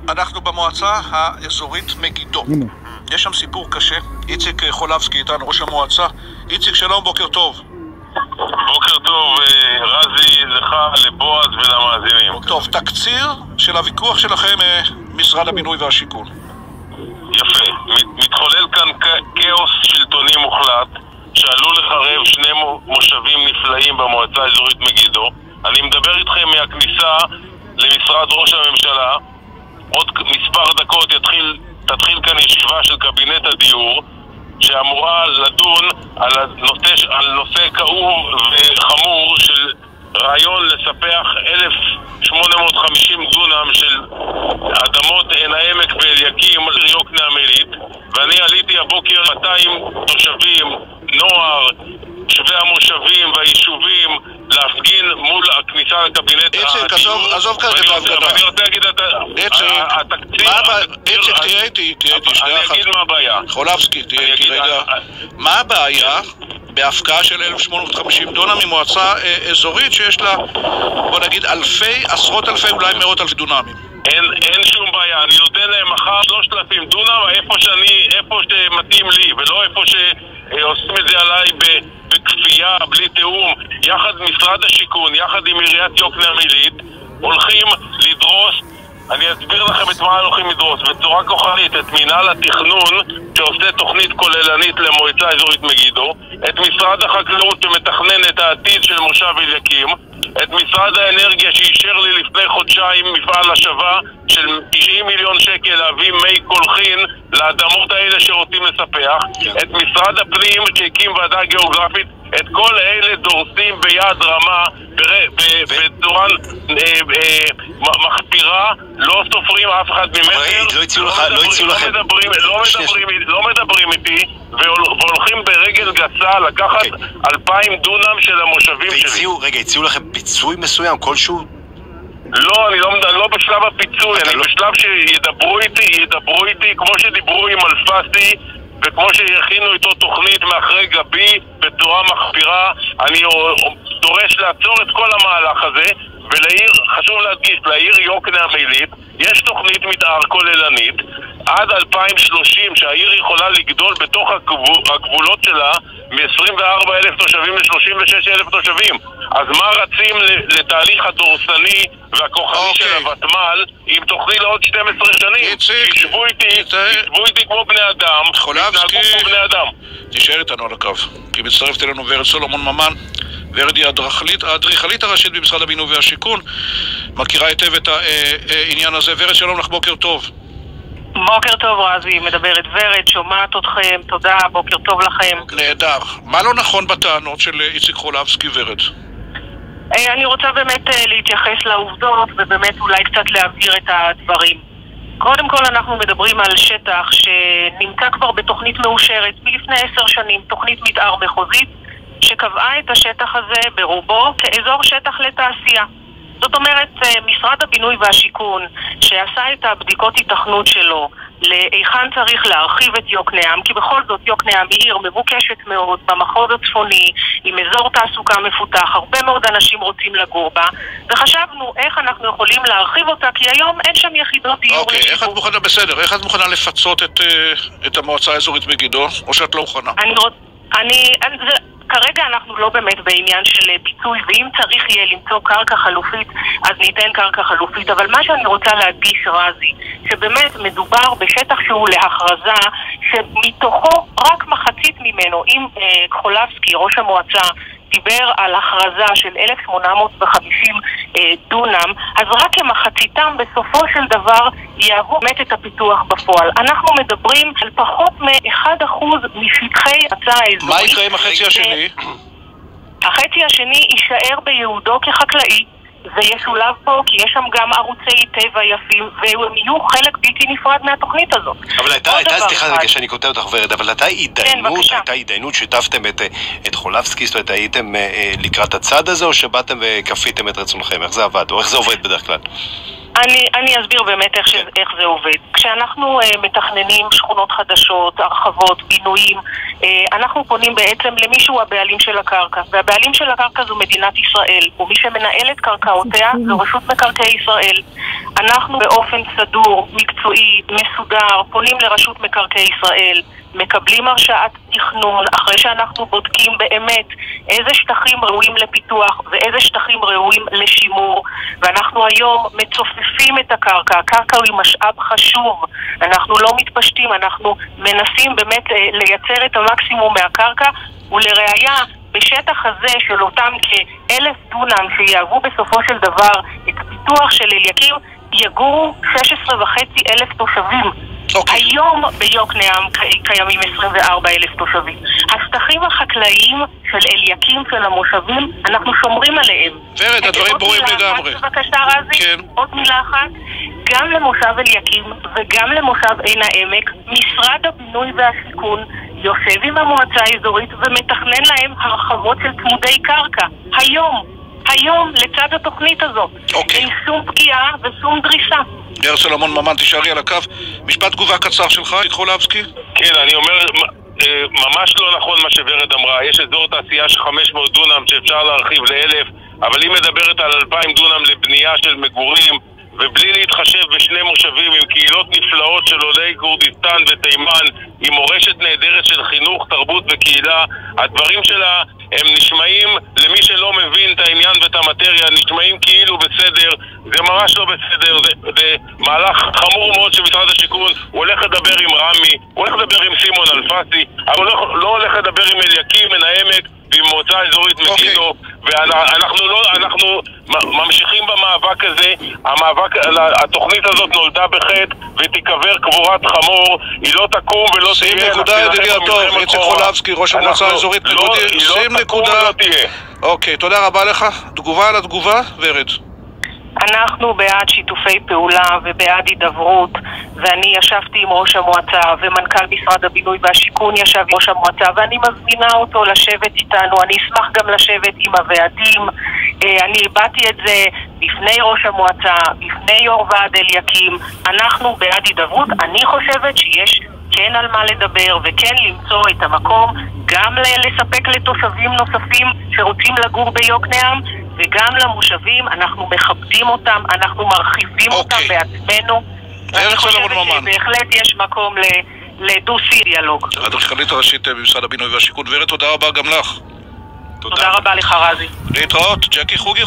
אנחנו במועצה האזורית מגידו. יש שם סיפור קשה. איציק חולבסקי איתנו, ראש המועצה. איציק, שלום, בוקר טוב. בוקר טוב, רזי, לך, לבועז ולמאזינים. טוב, תקציר של הוויכוח שלכם משרד הבינוי והשיכון. יפה. מתחולל כאן כאוס שלטוני מוחלט שעלול לחרב שני מושבים נפלאים במועצה האזורית מגידו. אני מדבר איתכם מהכניסה למשרד ראש הממשלה. עוד מספר דקות תתחיל כאן ישיבה של קבינט הדיור שאמורה לדון על נושא כאוב וחמור של רעיון לספח 1,850 דונם של אדמות עין העמק ואליקים יוקנעם עילית, ואני עליתי הבוקר 200 תושבים, נוער, תושבי המושבים והיישובים להפגין מול הכניסה לקבינט הדיור. עזוב כרגע את ההפגנה. ואני רוצה להגיד איציק, תהיה איתי, אני אגיד מה הבעיה. חולבסקי, תהיה איתי רגע. מה הבעיה בהפקעה של 1,850 דונם ממועצה אזורית שיש לה, בוא נגיד, עשרות אלפי, אולי מאות אלפי דונמים? אין שום בעיה, אני נותן להם מחר 3,000 דונם איפה שמתאים לי, ולא איפה שעושים את זה עליי בכפייה, בלי תיאום. יחד משרד השיכון, יחד עם עיריית יוקנעם עילית, הולכים לדרוס, אני אסביר לכם את מה הולכים לדרוס, בצורה כוחנית, את מינהל התכנון שעושה תוכנית כוללנית למועצה האזורית מגידו, את משרד החקלאות שמתכנן את העתיד של מושב אליקים, את משרד האנרגיה שאישר לי לפני חודשיים מפעל השבה של 90 מיליון שקל להביא מי קולחין לאדמות האלה שרוצים לספח, את משרד הפנים שהקים ועדה גיאוגרפית. את כל אלה דורסים ביד רמה, בצורה מחפירה, לא סופרים אף אחד ממטר, לא מדברים איתי, והולכים ברגל גסה לקחת 2,000 דונם של המושבים שלי. רגע, הציעו לכם פיצוי מסוים, כלשהו? לא, אני לא בשלב הפיצוי, אני בשלב שידברו איתי כמו שדיברו עם אלפסי, וכמו שהכינו איתו תוכנית מאחרי גבי בצורה מחפירה. אני דורש לעצור את כל המהלך הזה, ולעיר, חשוב להדגיש, לעיר יוקנעם עילית יש תוכנית מתאר כוללנית עד 2030 שהעיר יכולה לגדול בתוך הגבולות שלה מ-24,000 תושבים ל-36,000 תושבים. אז מה רצים לתהליך הדורסני והכוחני של הוותמ"ל עם תוכנית לעוד 12 שנים? תשבו איתי כמו בני אדם, תתנהגו כמו בני אדם. תישאר איתנו על הקו, כי מצטרפת אלינו ורד סולומון ממן. ורד היא האדריכלית הראשית במשרד הבינוי והשיכון, מכירה היטב את העניין הזה. ורד, שלום לך, בוקר טוב. בוקר טוב רזי, מדברת ורד, שומעת אתכם, תודה, בוקר טוב לכם. נהדר. מה לא נכון בטענות של איציק חולבסקי, ורד? אני רוצה באמת להתייחס לעובדות ובאמת אולי קצת להבהיר את הדברים. קודם כל אנחנו מדברים על שטח שנמצא כבר בתוכנית מאושרת מלפני 10 שנים, תוכנית מתאר מחוזית שקבעה את השטח הזה ברובו כאזור שטח לתעשייה. זאת אומרת, משרד הבינוי והשיכון שעשה את הבדיקות התכנות שלו להיכן צריך להרחיב את יוקנעם, כי בכל זאת יוקנעם היא עיר מבוקשת מאוד במחוז הצפוני, עם אזור תעסוקה מפותח, הרבה מאוד אנשים רוצים לגור בה, וחשבנו איך אנחנו יכולים להרחיב אותה, כי היום אין שם יחידות דיור. אוקיי, איך את מוכנה, בסדר, איך את מוכנה לפצות את המועצה האזורית מגידו, או שאת לא מוכנה? כרגע אנחנו לא באמת בעניין של פיצוי, ואם צריך יהיה למצוא קרקע חלופית, אז ניתן קרקע חלופית. אבל מה שאני רוצה להדגיש, רזי, שבאמת מדובר בשטח שהוא להכרזה, שמתוכו רק מחצית ממנו, אם חולבסקי, ראש המועצה, דיבר על הכרזה של 1,850 דונם, אז רק כמחציתם בסופו של דבר יהוו באמת את הפיתוח בפועל. אנחנו מדברים על פחות מ-1% משטחי הצעה האזורית. מה יקרה עם החצי השני? החצי השני יישאר ביהודו כחקלאי, וישולב פה, כי יש שם גם ערוצי טבע יפים, והם יהיו חלק בלתי נפרד מהתוכנית הזאת. אבל הייתה, סליחה רגע שאני כותב אותך ורד, אבל הייתה התדיינות, שיתפתם את חולבסקי, זאת אומרת, הייתם לקראת הצד הזה, או שבאתם וכפיתם את רצונכם? איך זה עבד, או איך זה עובד בדרך כלל? אני אסביר באמת איך זה עובד. כשאנחנו מתכננים שכונות חדשות, הרחבות, בינויים, אנחנו פונים בעצם למי שהוא הבעלים של הקרקע. והבעלים של הקרקע זו מדינת ישראל, ומי שמנהל את קרקעותיה זו רשות מקרקעי ישראל. אנחנו באופן סדור, מקצועי, מסודר, פונים לרשות מקרקעי ישראל, מקבלים הרשאת תכנון אחרי שאנחנו בודקים באמת איזה שטחים ראויים לפיתוח ואיזה שטחים ראויים לשימור, ואנחנו היום מצופפים את הקרקע. הקרקע היא משאב חשוב, אנחנו לא מתפשטים, אנחנו מנסים באמת לייצר את המקסימום מהקרקע, ולראיה בשטח הזה של אותם כ-1,000 דונם שיהוו בסופו של דבר את הפיתוח של אליקים יגורו 16,500 תושבים. היום ביוקנעם קיימים 24,000 תושבים. השטחים החקלאיים של אליקים, של המושבים, אנחנו שומרים עליהם. ורד, הדברים ברורים לגמרי. בבקשה רזי, כן. עוד מילה אחת. גם למושב אליקים וגם למושב עין העמק, משרד הבינוי והשיכון יושב עם המועצה האזורית ומתכנן להם הרחבות של צמודי קרקע. היום, לצד התוכנית הזאת. אין שום פגיעה ושום דריסה. ורד סולומון ממן, תישארי על הקו. משפט תגובה קצר שלך, חולבסקי? כן, אני אומר, ממש לא נכון מה שוורד אמרה. יש אזור תעשייה של 500 דונם שאפשר להרחיב ל1,000, אבל היא מדברת על 2,000 דונם לבנייה של מגורים, ובלי להתחשב בשני מושבים עם קהילות נפלאות של עולי כורדיסטן ותימן, עם מורשת נהדרת של חינוך, תרבות וקהילה. הדברים שלה הם נשמעים, למי שלא מבין את העניין ואת המטריה, נשמעים כאילו בסדר. זה ממש לא בסדר. זה מהלך חמור מאוד של משרד השיכון. הוא הולך לדבר עם רמי, הוא הולך לדבר עם סימון אלפסי, אבל הוא לא הולך לדבר עם אליקים, עין העמק ועם מועצה אזורית מגידו. ואנחנו ממשיכים במאבק הזה. התוכנית הזאת נולדה בחטא ותיקבר קבורת חמור. היא לא תקום ולא תהיה. שים נקודה, ידידי הטוב, איציק חולבסקי, ראש המועצה האזורית מגודי. שים נקודה. אוקיי, תודה רבה לך. תגובה על התגובה, ורד. אנחנו בעד שיתופי פעולה ובעד הידברות, ואני ישבתי עם ראש המועצה ומנכ"ל משרד הבינוי והשיכון ישב עם ראש המועצה, ואני מזמינה אותו לשבת איתנו. אני אשמח גם לשבת עם הוועדים. אני הבאתי את זה בפני ראש המועצה, בפני יו"ר ועד אליקים. אנחנו בעד הידברות. אני חושבת שיש כן על מה לדבר וכן למצוא את המקום גם לספק לתושבים נוספים שרוצים לגור ביוקנעם, וגם למושבים. אנחנו מכבדים אותם, אנחנו מרחיבים אותם בעצמנו. אני חושבת שבהחלט יש מקום לדו-שיח דיאלוג. האדריכלית הראשית במשרד הבינוי והשיכון, ורד, תודה רבה גם לך. תודה רבה לך רזי. להתראות, ג'קי חוגי.